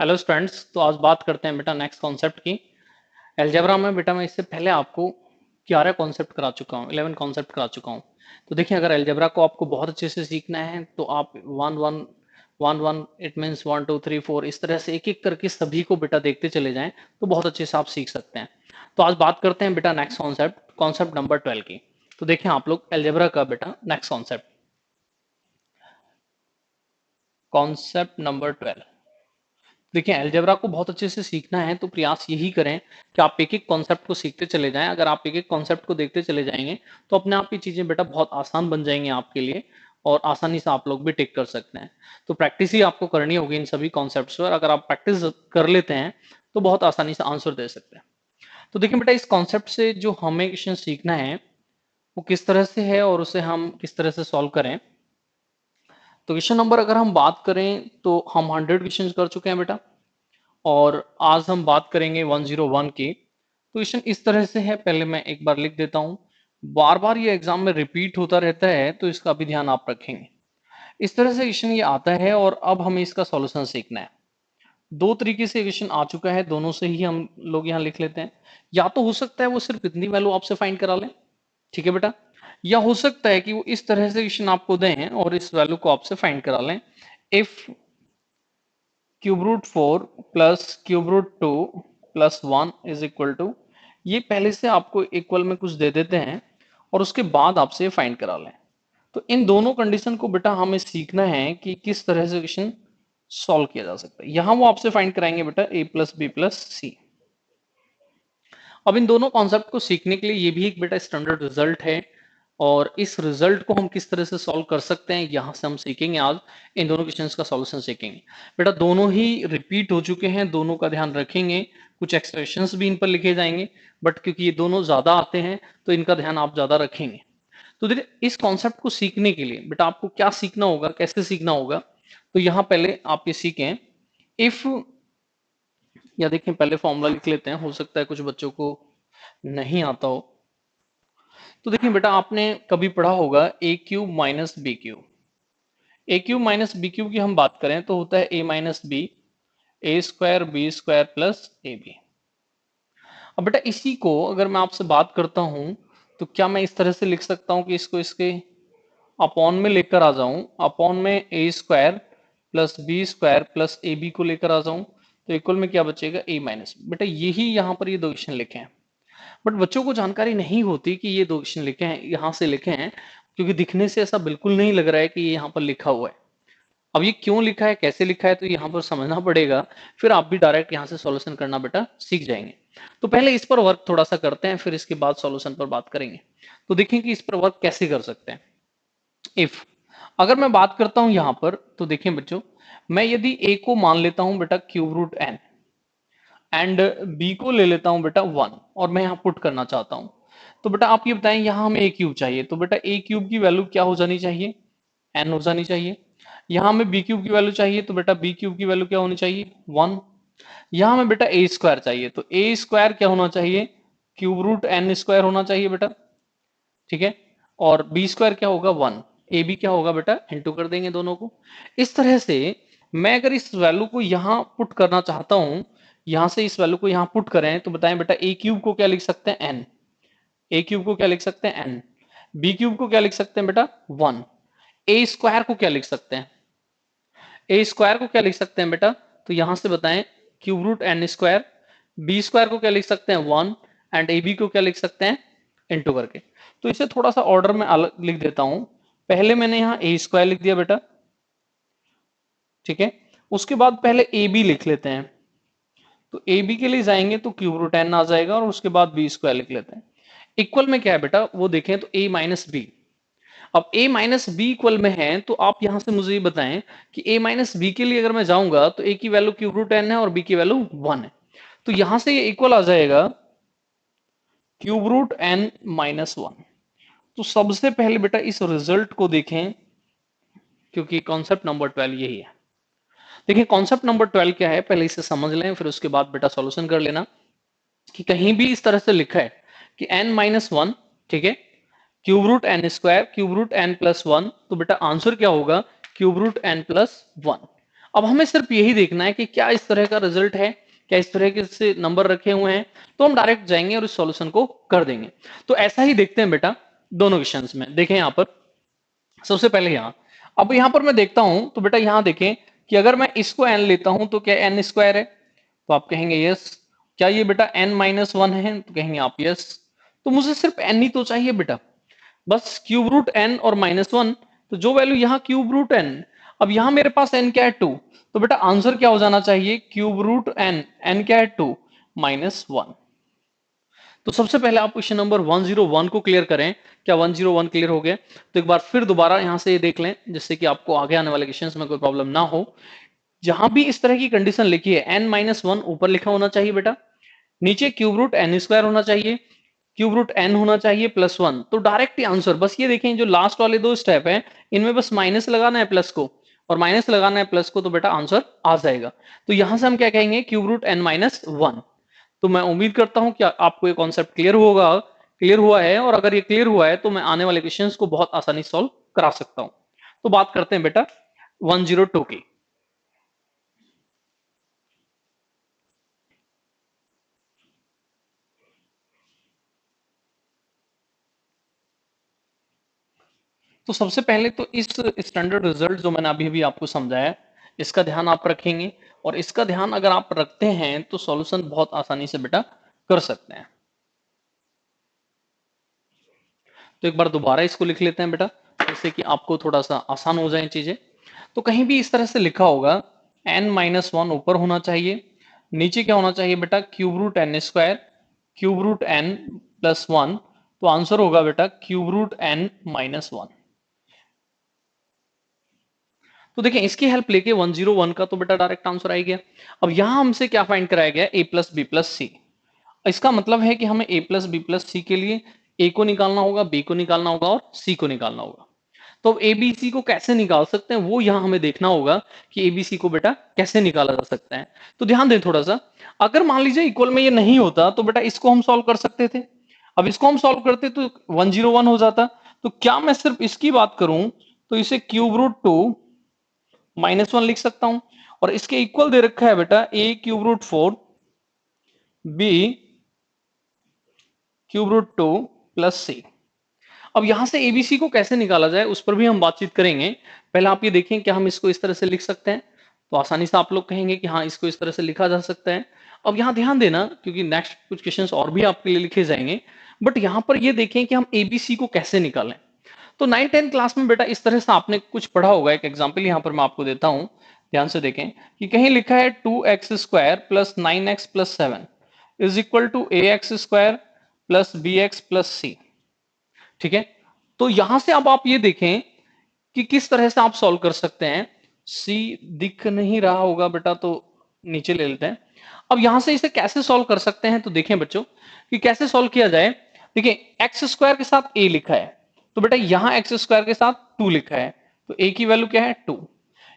Hello students, तो आज बात करते हैं बेटा नेक्स्ट कॉन्सेप्ट की। अलजेब्रा में बेटा मैं इससे पहले आपको 11 कॉन्सेप्ट करा चुका हूँ, 11 कॉन्सेप्ट करा चुका हूँ। तो देखिए, अगर अलजेब्रा को आपको बहुत अच्छे से सीखना है तो आप one one one one it means 1 2 3 4 इस तरह से एक एक करके सभी को बेटा देखते चले जाएं तो बहुत अच्छे से आप सीख सकते हैं। तो आज बात करते हैं बेटा नेक्स्ट कॉन्सेप्ट, कॉन्सेप्ट नंबर 12 की। तो देखिए आप लोग अलजेब्रा का बेटा नेक्स्ट कॉन्सेप्ट, कॉन्सेप्ट नंबर 12। देखिए, अलजेब्रा को बहुत अच्छे से सीखना है तो प्रयास यही करें कि आप एक एक कॉन्सेप्ट को सीखते चले जाएं। अगर आप एक एक कॉन्सेप्ट को देखते चले जाएंगे तो अपने आप ये चीजें बेटा बहुत आसान बन जाएंगी आपके लिए और आसानी से आप लोग भी टिक कर सकते हैं। तो प्रैक्टिस ही आपको करनी होगी इन सभी कॉन्सेप्ट्स पर। अगर आप प्रैक्टिस कर लेते हैं तो बहुत आसानी से आंसर दे सकते हैं। तो देखिए बेटा, इस कॉन्सेप्ट से जो हमें क्वेश्चन सीखना है वो किस तरह से है और उसे हम किस तरह से सॉल्व करें। तो क्वेश्चन नंबर अगर हम बात करें तो हम 100 क्वेश्चन कर चुके हैं बेटा, और आज हम बात करेंगे 101 की। तो क्वेश्चन इस तरह से है, पहले मैं एक बार लिख देता हूं। बार बार ये एग्जाम में रिपीट होता रहता है तो इसका भी ध्यान आप रखेंगे। इस तरह से क्वेश्चन ये आता है और अब हमें इसका सॉल्यूशन सीखना है। दो तरीके से क्वेश्चन आ चुका है, दोनों से ही हम लोग यहाँ लिख लेते हैं। या तो हो सकता है वो सिर्फ इतनी वैल्यू आपसे फाइंड करा लें, ठीक है बेटा, या हो सकता है कि वो इस तरह से क्वेश्चन आपको दें और इस वैल्यू को आपसे फाइंड करा लें। If cube root 4 plus cube root 2 plus 1 is equal to, ये पहले से आपको इक्वल में कुछ दे देते हैं और उसके बाद आपसे फाइंड करा लें। तो इन दोनों कंडीशन को बेटा हमें सीखना है कि किस तरह से क्वेश्चन सॉल्व किया जा सकता है। यहां वो आपसे फाइंड कराएंगे बेटा a plus B plus c. अब इन दोनों कॉन्सेप्ट को सीखने के लिए ये भी एक बेटा स्टैंडर्ड रिजल्ट है, और इस रिजल्ट को हम किस तरह से सॉल्व कर सकते हैं यहां से हम सीखेंगे। आज इन दोनों क्वेश्चंस का सॉल्यूशन सीखेंगे। बेटा दोनों ही रिपीट हो चुके हैं, दोनों का ध्यान रखेंगे। कुछ एक्सप्रेशंस भी इन पर लिखे जाएंगे, बट क्योंकि ये दोनों ज्यादा आते हैं तो इनका ध्यान आप ज्यादा रखेंगे। तो देखिए, इस कॉन्सेप्ट को सीखने के लिए बेटा आपको क्या सीखना होगा, कैसे सीखना होगा। तो यहां पहले आप ये सीखें इफ, या देखें पहले फॉर्मूला लिख लेते हैं, हो सकता है कुछ बच्चों को नहीं आता हो। तो देखिए बेटा, आपने कभी पढ़ा होगा a cube minus b cube. A cube minus b cube की हम बात करें तो होता है a minus b, a square B square plus a b. अब बेटा इसी को अगर मैं आपसे बात करता हूं तो क्या मैं इस तरह से लिख सकता हूं कि इसको इसके अपॉन में लेकर आ जाऊं, अपॉन में a square plus b square plus a b को लेकर आ जाऊं, तो इक्वल में क्या बचेगा ए माइनस। बेटा यही यहाँ पर ये दो क्वेश्चन लिखे हैं, बट बच्चों को जानकारी नहीं होती कि ये दो क्वेश्चन लिखे हैं, यहाँ से लिखे हैं, क्योंकि दिखने से ऐसा बिल्कुल नहीं लग रहा है कि ये यहाँ पर लिखा हुआ है। अब ये क्यों लिखा है, कैसे लिखा है, तो यहाँ पर समझना पड़ेगा। फिर आप भी डायरेक्ट यहाँ से सॉल्यूशन करना बेटा सीख जाएंगे। तो पहले इस पर वर्क थोड़ा सा करते हैं, फिर इसके बाद सॉल्यूशन पर बात करेंगे। तो देखें कि इस पर वर्क कैसे कर सकते हैं। इफ अगर मैं बात करता हूं यहां पर, तो देखें बच्चों, मैं यदि a को मान लेता हूं बेटा cube root n and b को ले लेता हूं बेटा 1, और मैं यहां पुट करना चाहता हूं, तो बेटा आप ये बताएं यहां हमें a क्यूब चाहिए, तो बेटा a क्यूब की वैल्यू क्या हो जानी चाहिए, n हो जानी चाहिए। यहां हमें b क्यूब की वैल्यू चाहिए तो बेटा b क्यूब की वैल्यू क्या होनी चाहिए 1। यहां हमें बेटा a स्क्वायर चाहिए तो a स्क्वायर क्या होना चाहिए, क्यूब रूट n स्क्वायर होना चाहिए बेटा, ठीक है। और बी स्क्वायर क्या होगा 1, ए बी क्या होगा बेटा इंटू कर देंगे दोनों को। इस तरह से मैं अगर इस वैल्यू को यहां पुट करना चाहता हूं, यहां से इस वैल्यू को यहां पुट करें तो बताएं बेटा ए क्यूब को क्या लिख सकते हैं एन, ए क्यूब को क्या लिख सकते हैं एन, बी क्यूब को क्या लिख सकते हैं बेटा 1, ए स्क्वायर को क्या लिख सकते हैं, ए स्क्वायर को क्या लिख सकते हैं बेटा, तो यहां से बताएं cube root N square, B square को क्या लिख सकते हैं 1, एंड ए बी को क्या लिख सकते हैं इंटू करके। तो इसे थोड़ा सा ऑर्डर में अलग लिख देता हूं। पहले मैंने यहां ए स्क्वायर लिख दिया बेटा, ठीक है। उसके बाद पहले ए बी लिख लेते हैं, तो ए बी के लिए जाएंगे तो क्यूब रूट एन आ जाएगा, और उसके बाद बी स्क्वायर लिख लेते हैं। इक्वल में क्या है बेटा वो देखें तो ए माइनस बी। अब a माइनस बी इक्वल में है तो आप यहां से मुझे ये बताएं कि a माइनस बी के लिए अगर मैं जाऊंगा तो a की वैल्यू क्यूब रूट एन है और b की वैल्यू 1 है, तो यहां से ये इक्वल आ जाएगा क्यूब रूट एन माइनस 1। तो सबसे पहले बेटा इस रिजल्ट को देखें, क्योंकि कॉन्सेप्ट नंबर 12 यही है। देखिए कॉन्सेप्ट नंबर 12 क्या है, पहले इसे समझ लें, फिर उसके बाद बेटा सॉल्यूशन कर लेना। कि कहीं भी इस तरह से लिखा है कि n माइनस 1, ठीक है, cube root N square cube root N plus 1, तो बेटा आंसर क्या होगा क्यूब रूट एन प्लस 1। अब हमें सिर्फ यही देखना है कि क्या इस तरह का रिजल्ट है, क्या इस तरह के से नंबर रखे हुए हैं, तो हम डायरेक्ट जाएंगे और इस सॉल्यूशन को कर देंगे। तो ऐसा ही देखते हैं बेटा दोनों क्वेश्चंस में। देखें यहाँ पर सबसे पहले यहाँ, अब यहाँ पर मैं देखता हूं तो बेटा यहाँ देखें कि अगर मैं इसको n लेता हूं तो क्या n स्क्वायर है, तो आप कहेंगे यस। क्या ये बेटा n माइनस वन है, तो कहेंगे आप यस। तो मुझे सिर्फ n ही तो चाहिए बेटा, बस क्यूब रूट n और माइनस वन, तो जो वैल्यू यहाँ क्यूब रूट n, अब यहाँ मेरे पास n क्या है 2, तो बेटा आंसर क्या हो जाना चाहिए क्यूब रूट n, n क्या है 2 माइनस वन। तो सबसे पहले आप क्वेश्चन नंबर 101 को क्लियर करें। क्या 101 क्लियर हो गया? तो एक बार फिर दोबारा यहां से ये देख लें जिससे कि आपको आगे आने वाले क्वेश्चंस में कोई प्रॉब्लम ना हो। जहां भी इस तरह की कंडीशन लिखी है n माइनस वन ऊपर लिखा होना चाहिए बेटा, नीचे क्यूब रूट एन स्क्वायर होना चाहिए, क्यूब रूट एन होना चाहिए प्लस वन। तो डायरेक्ट आंसर, बस ये देखें जो लास्ट वाले दो स्टेप है इनमें बस माइनस लगाना है प्लस को, और माइनस लगाना है प्लस को, तो बेटा आंसर आ जाएगा। तो यहां से हम क्या कहेंगे cube root n minus one. तो मैं उम्मीद करता हूं कि आपको ये कॉन्सेप्ट क्लियर होगा, क्लियर हुआ है, और अगर ये क्लियर हुआ है तो मैं आने वाले क्वेश्चंस को बहुत आसानी से सॉल्व करा सकता हूं। तो बात करते हैं बेटा 102 की। तो सबसे पहले तो इस स्टैंडर्ड रिजल्ट जो मैंने अभी अभी आपको समझाया, इसका ध्यान आप रखेंगे, और इसका ध्यान अगर आप रखते हैं तो सॉल्यूशन बहुत आसानी से बेटा कर सकते हैं। तो एक बार दोबारा इसको लिख लेते हैं बेटा, जिससे कि आपको थोड़ा सा आसान हो जाए चीजें। तो कहीं भी इस तरह से लिखा होगा n माइनस वन ऊपर होना चाहिए, नीचे क्या होना चाहिए बेटा cube root N square, cube root N plus one, तो आंसर होगा बेटा cube root n minus one. तो देखिए इसकी हेल्प लेके 101 का तो बेटा डायरेक्ट आंसर आ गया। अब यहां हमसे क्या फाइंड कराया गया a प्लस बी प्लस सी। इसका मतलब है कि हमें a प्लस बी प्लस सी के लिए a को निकालना होगा, b को निकालना होगा और c को निकालना होगा। तो अब abc को कैसे निकाल सकते हैं वो यहां हमें देखना होगा कि abc को बेटा कैसे निकाला जा सकता है। तो ध्यान दें थोड़ा सा, अगर मान लीजिए इक्वल में ये नहीं होता तो बेटा इसको हम सॉल्व कर सकते थे। अब इसको हम सॉल्व करते तो 101 हो जाता। तो क्या मैं सिर्फ इसकी बात करूं तो इसे cube root two minus one लिख सकता हूं, और इसके इक्वल दे रखा है बेटा a cube root four, b cube root two plus c. अब यहां से एबीसी को कैसे निकाला जाए उस पर भी हम बातचीत करेंगे। पहले आप ये देखें कि हम इसको इस तरह से लिख सकते हैं, तो आसानी से आप लोग कहेंगे कि हाँ इसको इस तरह से लिखा जा सकता है। अब यहाँ ध्यान देना क्योंकि नेक्स्ट कुछ क्वेश्चंस और भी आपके लिए लिखे जाएंगे, बट यहाँ पर ये देखें कि हम एबीसी को कैसे निकालें। तो 9-10 क्लास में बेटा इस तरह से आपने कुछ पढ़ा होगा। एक एग्जाम्पल यहाँ पर मैं आपको देता हूँ, ध्यान से देखें कि कहीं लिखा है 2x square plus 9x plus seven is equal to a x square plus b x plus c. ठीक है, तो यहां से अब आप ये देखें कि किस तरह से आप सॉल्व कर सकते हैं। सी दिख नहीं रहा होगा बेटा, तो नीचे ले लेते हैं। अब यहां से इसे कैसे सॉल्व कर सकते हैं, तो देखें बच्चों कि कैसे सॉल्व किया जाए। देखिए एक्स स्क्वायर के साथ ए लिखा है, तो बेटा यहां एक्स स्क्वायर के साथ 2 लिखा है, तो ए की वैल्यू क्या है 2।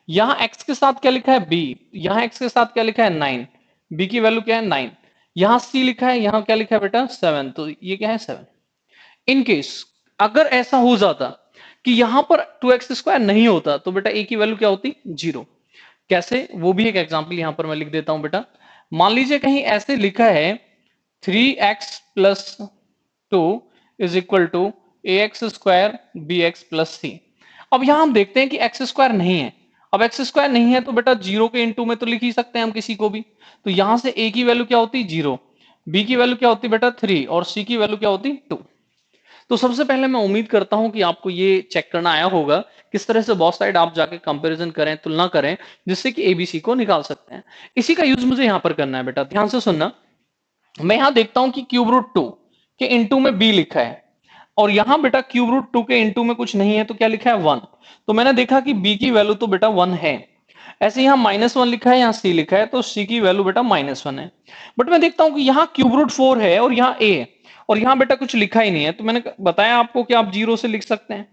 यहां एक्स के साथ क्या लिखा है बी, यहां एक्स के साथ क्या लिखा है 9, बी की वैल्यू क्या है 9। यहां सी लिखा है, यहां क्या लिखा है बेटा 7, तो ये क्या है 7। इन केस अगर ऐसा हो जाता कि यहां पर 2x स्क्वायर नहीं होता तो बेटा a की वैल्यू क्या होती 0। कैसे, वो भी एक एग्जांपल यहां पर मैं लिख देता हूं बेटा। मान लीजिए कहीं ऐसे लिखा है 3x plus two is equal to a x square b x plus c. अब यहां हम देखते हैं कि एक्स स्क्वायर नहीं है। अब एक्स स्क्वायर नहीं है तो बेटा जीरो के इनटू में तो लिख ही सकते हैं हम किसी को भी। तो यहां से a की वैल्यू क्या होती 0, b की वैल्यू क्या होती बेटा 3 और c की वैल्यू क्या होती 2। तो सबसे पहले मैं उम्मीद करता हूं कि आपको ये चेक करना आया होगा किस तरह से बहुत साइड आप जाके कंपैरिजन करें, तुलना करें, जिससे कि एबीसी को निकाल सकते हैं। इसी का यूज मुझे यहां पर करना है बेटा, ध्यान से सुनना। मैं यहां देखता हूं कि क्यूब रूट टू के इनटू में बी लिखा है, और यहां बेटा क्यूब रूट टू के इनटू में कुछ नहीं है, तो क्या लिखा है 1। तो मैंने देखा कि बी की वैल्यू तो बेटा 1 है। ऐसे यहां माइनस वन लिखा है, यहां सी लिखा है, तो सी की वैल्यू बेटा माइनस वन है। बट मैं देखता हूं कि यहाँ क्यूब रूट फोर है और यहाँ ए है, और यहाँ बेटा कुछ लिखा ही नहीं है। तो मैंने बताया आपको कि आप जीरो से लिख सकते हैं।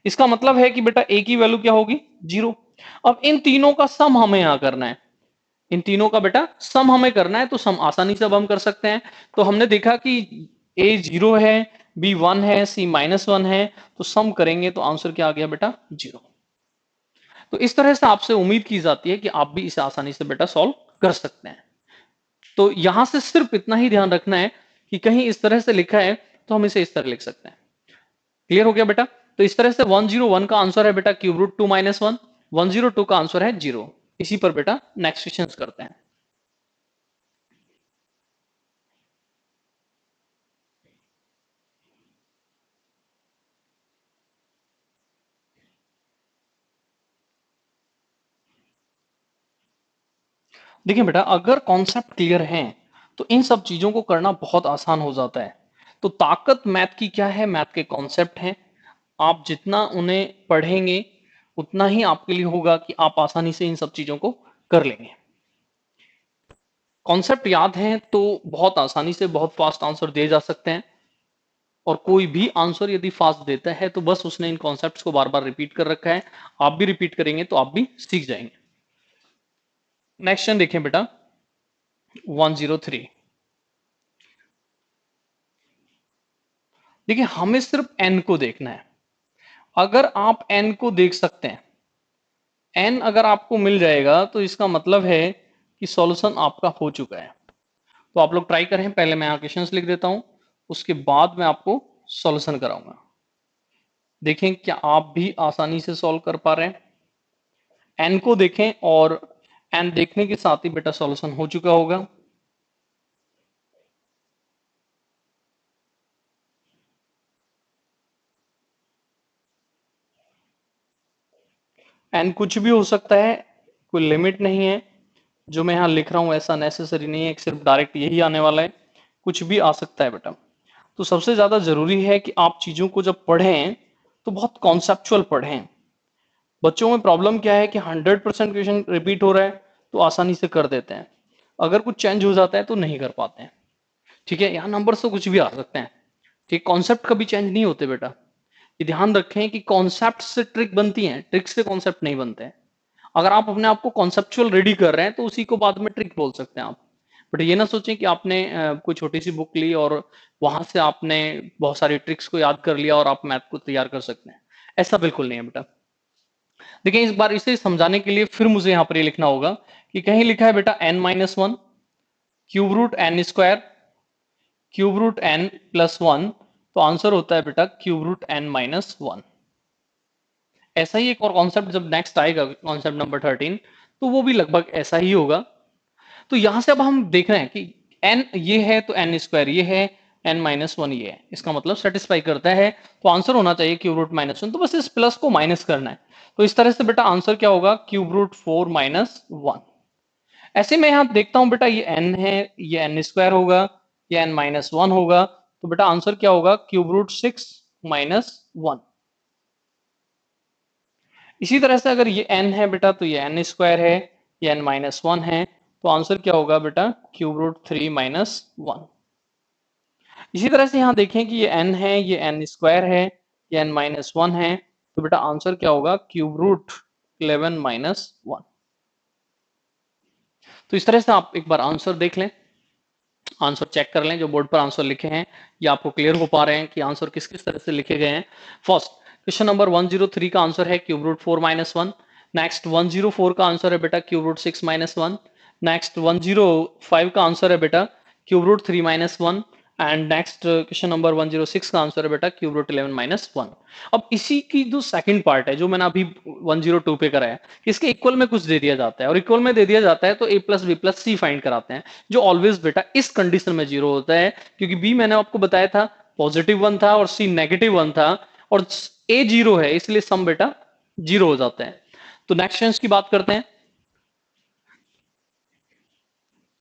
इसका मतलब है कि बेटा ए की वैल्यू क्या होगी 0। अब इन तीनों का सम हमें यहां करना है, इन तीनों का बेटा सम हमें करना है, तो सम आसानी से अब हम कर सकते हैं। तो हमने देखा कि ए 0 है, बी 1 है, सी माइनस वन है, तो सम करेंगे तो आंसर क्या आ गया बेटा 0। तो इस तरह से आपसे उम्मीद की जाती है कि आप भी इसे आसानी से बेटा सॉल्व कर सकते हैं। तो यहां से सिर्फ इतना ही ध्यान रखना है कि कहीं इस तरह से लिखा है तो हम इसे इस तरह लिख सकते हैं। क्लियर हो गया बेटा? तो इस तरह से 101 का आंसर है बेटा क्यूब रूट 2 माइनस 1, 102 का आंसर है 0। इसी पर बेटा नेक्स्ट क्वेश्चन करते हैं। देखिए बेटा, अगर कॉन्सेप्ट क्लियर है तो इन सब चीजों को करना बहुत आसान हो जाता है। तो ताकत मैथ की क्या है? मैथ के कॉन्सेप्ट हैं। आप जितना उन्हें पढ़ेंगे उतना ही आपके लिए होगा कि आप आसानी से इन सब चीजों को कर लेंगे। कॉन्सेप्ट याद हैं तो बहुत आसानी से बहुत फास्ट आंसर दिए जा सकते हैं। और कोई भी आंसर यदि फास्ट देता है तो बस उसने इन कॉन्सेप्ट्स को बार बार रिपीट कर रखा है। आप भी रिपीट करेंगे तो आप भी सीख जाएंगे। नेक्स्ट क्वेश्चन देखें बेटा, 103। देखिए, हमें सिर्फ n को देखना है। अगर आप n को देख सकते हैं, n अगर आपको मिल जाएगा तो इसका मतलब है कि सॉल्यूशन आपका हो चुका है। तो आप लोग ट्राई करें। पहले मैं यहाँ क्वेश्चंस लिख देता हूं, उसके बाद मैं आपको सॉल्यूशन कराऊंगा। देखें क्या आप भी आसानी से सॉल्व कर पा रहे हैं? n को देखें और n देखने के साथ ही बेटा सॉल्यूशन हो चुका होगा। n कुछ भी हो सकता है, कोई लिमिट नहीं है। जो मैं यहाँ लिख रहा हूं ऐसा नेसेसरी नहीं है कि सिर्फ डायरेक्ट यही आने वाला है, कुछ भी आ सकता है बेटा। तो सबसे ज्यादा जरूरी है कि आप चीजों को जब पढ़ें तो बहुत कॉन्सेप्चुअल पढ़ें। बच्चों में प्रॉब्लम क्या है कि 100% क्वेश्चन रिपीट हो रहा है तो आसानी से कर देते हैं, अगर कुछ चेंज हो जाता है तो नहीं कर पाते हैं। ठीक है, यहाँ नंबर से कुछ भी आ सकते हैं। ठीक, कॉन्सेप्ट कभी चेंज नहीं होते बेटा। ये ध्यान रखें कि कॉन्सेप्ट से ट्रिक बनती है, ट्रिक से कॉन्सेप्ट नहीं बनते हैं। अगर आप अपने आप को कॉन्सेप्चुअल रेडी कर रहे हैं तो उसी को बाद में ट्रिक बोल सकते हैं आप। बट ये ना सोचें कि आपने कोई छोटी सी बुक ली और वहां से आपने बहुत सारी ट्रिक्स को याद कर लिया और आप मैथ को तैयार कर सकते हैं। ऐसा बिल्कुल नहीं है बेटा। देखिए, इस बार इसे समझाने के लिए फिर मुझे यहाँ पर ये लिखना होगा कि कहीं लिखा है बेटा n-1 cube root N square cube root N plus 1, तो आंसर होता है बेटा क्यूब रूट n-1। ऐसा ही एक और कॉन्सेप्ट जब नेक्स्ट आएगा, कॉन्सेप्ट नंबर 13, तो वो भी लगभग ऐसा ही होगा। तो यहां से अब हम देख रहे हैं कि n ये है तो n स्क्वायर ये है, n-1 ये है, इसका मतलब सेटिस्फाई करता है। तो आंसर होना चाहिए क्यूब रूट -1। तो बस इस प्लस को माइनस करना है। तो इस तरह से बेटा आंसर क्या होगा? Cube root 4 minus 1। ऐसे में यहां देखता हूं बेटा, ये n है, ये n स्क्वायर होगा, ये n-1 होगा। तो बेटा आंसर क्या होगा? Cube root 6 minus 1। इसी तरह से अगर ये n है बेटा तो ये n स्क्वायर है, ये n-1 है। तो आंसर क्या होगा बेटा? Cube root 3 minus 1। इसी तरह से यहां देखें कि ये n है, ये n स्क्वायर है, ये n-1 है। तो बेटा आंसर क्या होगा? Cube root 11 minus 1। तो इस तरह से आप एक बार आंसर देख लें, आंसर चेक कर लें। जो बोर्ड पर आंसर लिखे हैं ये आपको क्लियर हो पा रहे हैं कि आंसर किस किस तरह से लिखे गए हैं। फर्स्ट क्वेश्चन नंबर 103 का आंसर है क्यूब रूट 4 माइनस 1। नेक्स्ट 104 का आंसर है बेटा क्यूब रूट 6 माइनस 1। नेक्स्ट 105 का आंसर है बेटा cube root 3 minus 1। And next question number 106 का आंसर है बेटा क्यूब रूट 11 माइनस 1। अब इसी की जो सेकंड पार्ट है जो मैंने अभी 102 पे करा है, इसके इक्वल में कुछ दे दिया जाता है और इक्वल में दे दिया जाता है तो a plus B plus C find कराते हैं, जो ऑलवेज बेटा इस कंडीशन में जीरो होता है। क्योंकि b मैंने आपको बताया था पॉजिटिव 1 था और c नेगेटिव 1 था और a जीरो है, इसलिए सम बेटा जीरो हो जाता है। तो नेक्स्ट क्वेश्चन की बात करते हैं।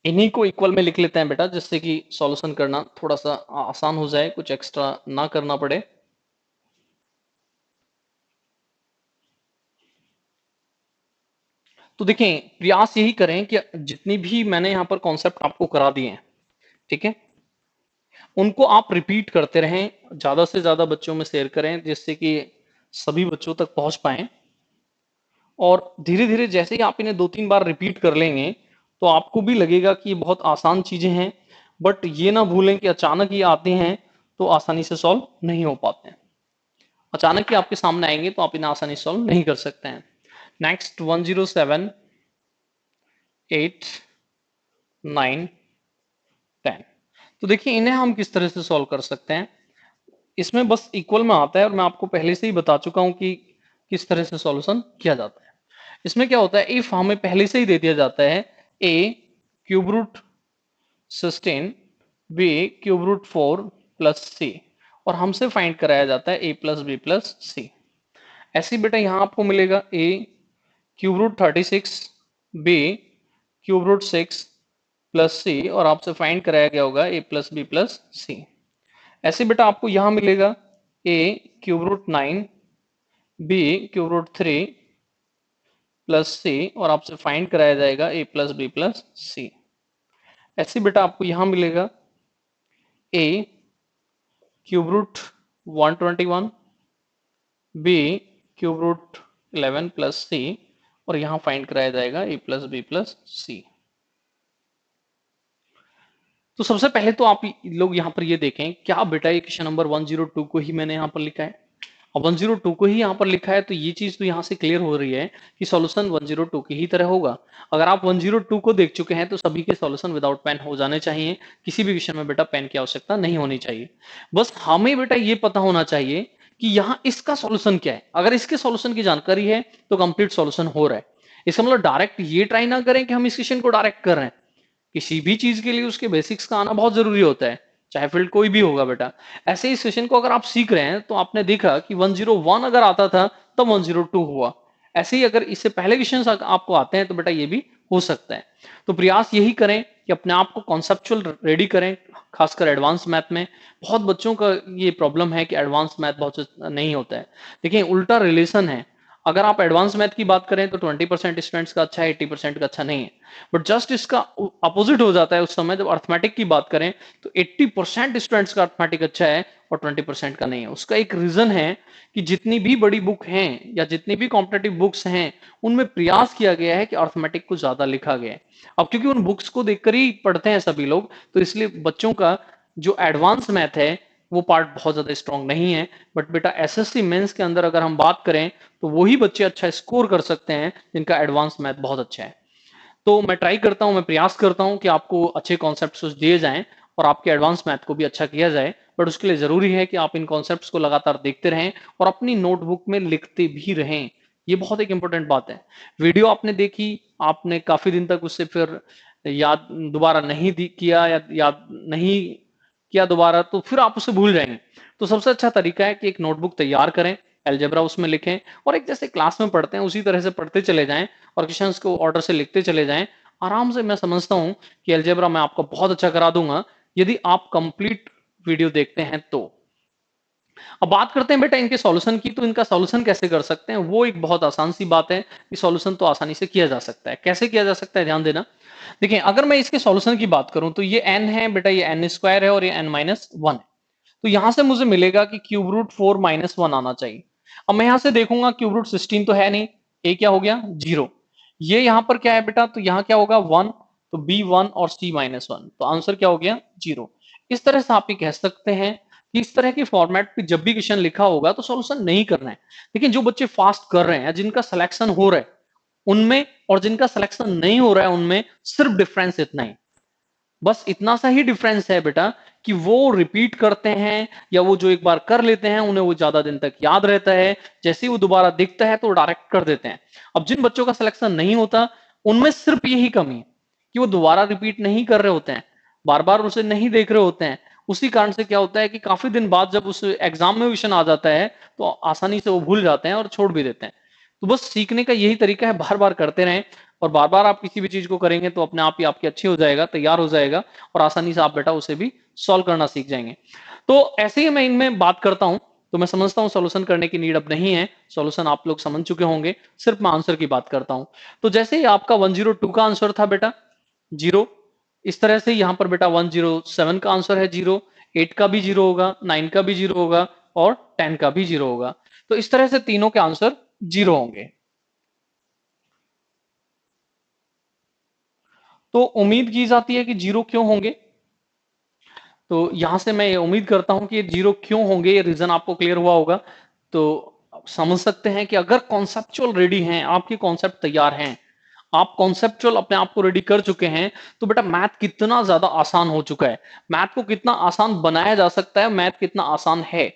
इन्हीं को इक्वल में लिख लेते हैं बेटा, जिससे कि सॉल्यूशन करना थोड़ा सा आसान हो जाए, कुछ एक्स्ट्रा ना करना पड़े। तो देखें, प्रयास यही करें कि जितनी भी मैंने यहां पर कॉन्सेप्ट आपको करा दिए हैं, ठीक है, उनको आप रिपीट करते रहें, ज्यादा से ज्यादा बच्चों में शेयर करें जिससे कि सभी बच्चों तक पहुंच पाए। और धीरे धीरे जैसे ही आप इन्हें 2-3 बार रिपीट कर लेंगे तो आपको भी लगेगा कि ये बहुत आसान चीजें हैं। बट ये ना भूलें कि अचानक ये आते हैं तो आसानी से सॉल्व नहीं हो पाते हैं। अचानक ही आपके सामने आएंगे तो आप इन्हें आसानी से सॉल्व नहीं कर सकते हैं। नेक्स्ट 107, 8, 9, 10। तो देखिए इन्हें हम किस तरह से सॉल्व कर सकते हैं। इसमें बस इक्वल में आता है और मैं आपको पहले से ही बता चुका हूं कि किस तरह से सॉल्यूशन किया जाता है। इसमें क्या होता है, इफ हमें पहले से ही दे दिया जाता है a cube root 16 b cube root 4 plus c, और हमसे फाइंड कराया जाता है a plus B plus c. ऐसे ही बेटा यहां आपको मिलेगा a cube root 36 b cube root 6 plus c, और आपसे फाइंड कराया गया होगा a plus B plus c. ऐसे बेटा आपको यहां मिलेगा a cube root 9 b cube root 3 plus c, और आपसे फाइंड कराया जाएगा a plus B plus c. ऐसे बेटा आपको यहां मिलेगा a cube root 121 b cube root 11 plus c, और यहां फाइंड कराया जाएगा a plus B plus c. तो सबसे पहले तो आप लोग यहाँ पर ये देखें, क्या बेटा ये क्वेश्चन नंबर 102 को ही मैंने यहाँ पर लिखा है, और 102 को ही यहाँ पर लिखा है, तो ये चीज तो यहाँ से क्लियर हो रही है कि सॉल्यूशन 102 की ही तरह होगा। अगर आप 102 को देख चुके हैं तो सभी के सॉल्यूशन विदाउट पेन हो जाने चाहिए, किसी भी क्वेश्चन में बेटा पेन की आवश्यकता नहीं होनी चाहिए। बस हमें बेटा ये पता होना चाहिए कि यहाँ इसका सॉल्यूशन क्या है। अगर इसके सॉल्यूशन की जानकारी है तो कंप्लीट सॉल्यूशन हो रहा है। इसका मतलब डायरेक्ट ये ट्राई ना करें कि हम इस क्वेश्चन को डायरेक्ट कर रहे हैं। किसी भी चीज के लिए उसके बेसिक्स का आना बहुत जरूरी होता है, चाहे फील्ड कोई भी होगा बेटा। ऐसे ही सेशन को अगर आप सीख रहे हैं तो आपने देखा कि 101 अगर आता था तब 102 हुआ। ऐसे ही अगर इससे पहले क्वेश्चन आपको आते हैं तो बेटा ये भी हो सकता है। तो प्रयास यही करें कि अपने आप को कॉन्सेप्चुअल रेडी करें, खासकर एडवांस मैथ में। बहुत बच्चों का ये प्रॉब्लम है कि एडवांस मैथ बहुत नहीं होता है। देखिए उल्टा रिलेशन है, अगर आप एडवांस मैथ की बात करें तो 20% स्टूडेंट्स का अच्छा है, 80% का अच्छा नहीं है। बट जस्ट इसका अपोजिट हो जाता है उस समय जब अर्थमेटिक की बात करें तो 80% स्टूडेंट्स का अर्थमेटिक अच्छा है और 20% का नहीं है। उसका एक रीजन है कि जितनी भी बड़ी बुक हैं या जितनी भी कॉम्पिटेटिव बुक्स हैं उनमें प्रयास किया गया है कि अर्थमेटिक को ज्यादा लिखा गया है। अब क्योंकि उन बुक्स को देखकर ही पढ़ते हैं सभी लोग, तो इसलिए बच्चों का जो एडवांस मैथ है वो पार्ट बहुत ज्यादा स्ट्रांग नहीं है। बट बेटा एसएससी मेंस के अंदर अगर हम बात करें तो वही बच्चे अच्छा स्कोर कर सकते हैं जिनका एडवांस मैथ बहुत अच्छा है। तो मैं ट्राई करता हूं, मैं प्रयास करता हूं कि आपको अच्छे कॉन्सेप्ट्स दिए जाएं और आपके एडवांस मैथ को भी अच्छा किया जाए। बट उसके लिए जरूरी है कि आप इन कॉन्सेप्ट्स को लगातार देखते रहें और अपनी नोटबुक में लिखते भी रहें। ये बहुत एक इंपॉर्टेंट बात है। वीडियो आपने देखी, आपने काफी दिन तक उससे फिर याद दोबारा नहीं किया या याद नहीं किया दोबारा, तो फिर आप उसे भूल जाएंगे। तो सबसे अच्छा तरीका है कि एक नोटबुक तैयार करें, अलजेब्रा उसमें लिखें, और एक जैसे क्लास में पढ़ते हैं उसी तरह से पढ़ते चले जाएं और क्वेश्चंस को ऑर्डर से लिखते चले जाएं। आराम से मैं समझता हूं कि अलजेब्रा मैं आपको बहुत अच्छा करा दूंगा यदि आप कंप्लीट वीडियो देखते हैं तो। अब बात करते हैं बेटा इनके सॉल्यूशन की। तो इनका सॉल्यूशन कैसे कर सकते हैं, वो एक बहुत आसान सी बात है कि सॉल्यूशन तो आसानी से किया जा सकता है। कैसे किया जा सकता है, ध्यान देना। देखिए अगर मैं इसके सॉल्यूशन की बात करूं तो ये n है बेटा, ये n स्क्वायर है और ये n माइनस 1 है। तो यहां से मुझे मिलेगा कि क्यूब रूट 4 माइनस 1 आना चाहिए। अब मैं यहां से देखूंगा क्यूब रूट 16 तो है नहीं, ए क्या हो गया 0। ये यहां पर क्या है बेटा, तो यहां क्या होगा 1, तो बी 1 और सी माइनस 1, तो आंसर क्या हो गया 0। इस तरह से आप ये कह सकते हैं कि इस तरह की फॉर्मेट पे जब भी क्वेश्चन लिखा होगा तो सॉल्यूशन नहीं करना है। लेकिन जो बच्चे फास्ट कर रहे हैं, जिनका सिलेक्शन हो रहा है उनमें और जिनका सिलेक्शन नहीं हो रहा है उनमें सिर्फ डिफरेंस इतना ही, बस इतना सा ही डिफरेंस है बेटा कि वो रिपीट करते हैं या वो जो एक बार कर लेते हैं उन्हें वो ज्यादा दिन तक याद रहता है, जैसे ही वो दोबारा दिखता है तो डायरेक्ट कर देते हैं। अब जिन बच्चों का सिलेक्शन नहीं होता उनमें सिर्फ यही कमी है कि वो दोबारा रिपीट नहीं कर रहे होते हैं, बार बार उसे नहीं देख रहे होते हैं। उसी कारण से क्या होता है कि काफी दिन बाद जब उस एग्जाम में क्वेश्चन आ जाता है तो आसानी से वो भूल जाते हैं और छोड़ भी देते हैं। तो बस सीखने का यही तरीका है, बार बार करते रहें, और बार बार आप किसी भी चीज को करेंगे तो अपने आप ही आपकी अच्छी हो जाएगा, तैयार हो जाएगा, और आसानी से आप बेटा उसे भी सॉल्व करना सीख जाएंगे। तो ऐसे ही मैं इनमें बात करता हूं तो मैं समझता हूं सॉल्यूशन करने की नीड अब नहीं है, सॉल्यूशन आप लोग समझ चुके होंगे, सिर्फ मैं आंसर की बात करता हूं। तो जैसे ही आपका 102 का आंसर था बेटा 0, इस तरह से यहां पर बेटा 107 का आंसर है 0, 8 का भी 0 होगा, 9 का भी 0 होगा और 10 का भी 0 होगा। तो इस तरह से तीनों के आंसर 0 होंगे। तो उम्मीद की जाती है कि 0 क्यों होंगे, तो यहां से मैं ये उम्मीद करता हूं कि ये 0 क्यों होंगे, ये रीजन आपको क्लियर हुआ होगा। तो समझ सकते हैं कि अगर कॉन्सेप्चुअल रेडी हैं, आपके कॉन्सेप्ट तैयार हैं, आप कॉन्सेप्चुअल अपने आप को रेडी कर चुके हैं, तो बेटा मैथ कितना ज्यादा आसान हो चुका है। मैथ को कितना आसान बनाया जा सकता है, मैथ कितना आसान है।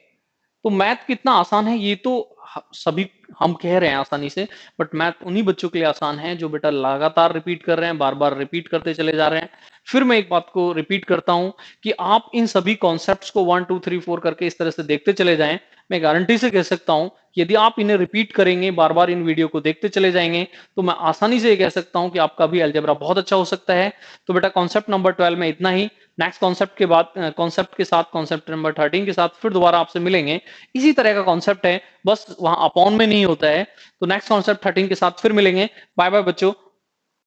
तो मैथ कितना आसान है ये तो सभी हम कह रहे हैं आसानी से, बट मैथ उन्हीं बच्चों के लिए आसान है जो बेटा लगातार रिपीट कर रहे हैं, बार बार रिपीट करते चले जा रहे हैं। फिर मैं एक बात को रिपीट करता हूं कि आप इन सभी कॉन्सेप्ट्स को 1 2 3 4 करके इस तरह से देखते चले जाएं। मैं गारंटी से कह सकता हूं कि यदि आप इन्हें रिपीट करेंगे, बार बार इन वीडियो को देखते चले जाएंगे, तो मैं आसानी से ये कह सकता हूं कि आपका भी अलजेब्रा बहुत अच्छा हो सकता है। तो बेटा कॉन्सेप्ट नंबर 12 में इतना ही। नेक्स्ट कॉन्सेप्ट के बाद कॉन्सेप्ट के साथ कॉन्सेप्ट नंबर 13 के साथ फिर दोबारा आपसे मिलेंगे। इसी तरह का कॉन्सेप्ट है, बस वहां अपॉन में नहीं होता है। तो नेक्स्ट कॉन्सेप्ट 13 के साथ फिर मिलेंगे। बाय बाय बच्चों।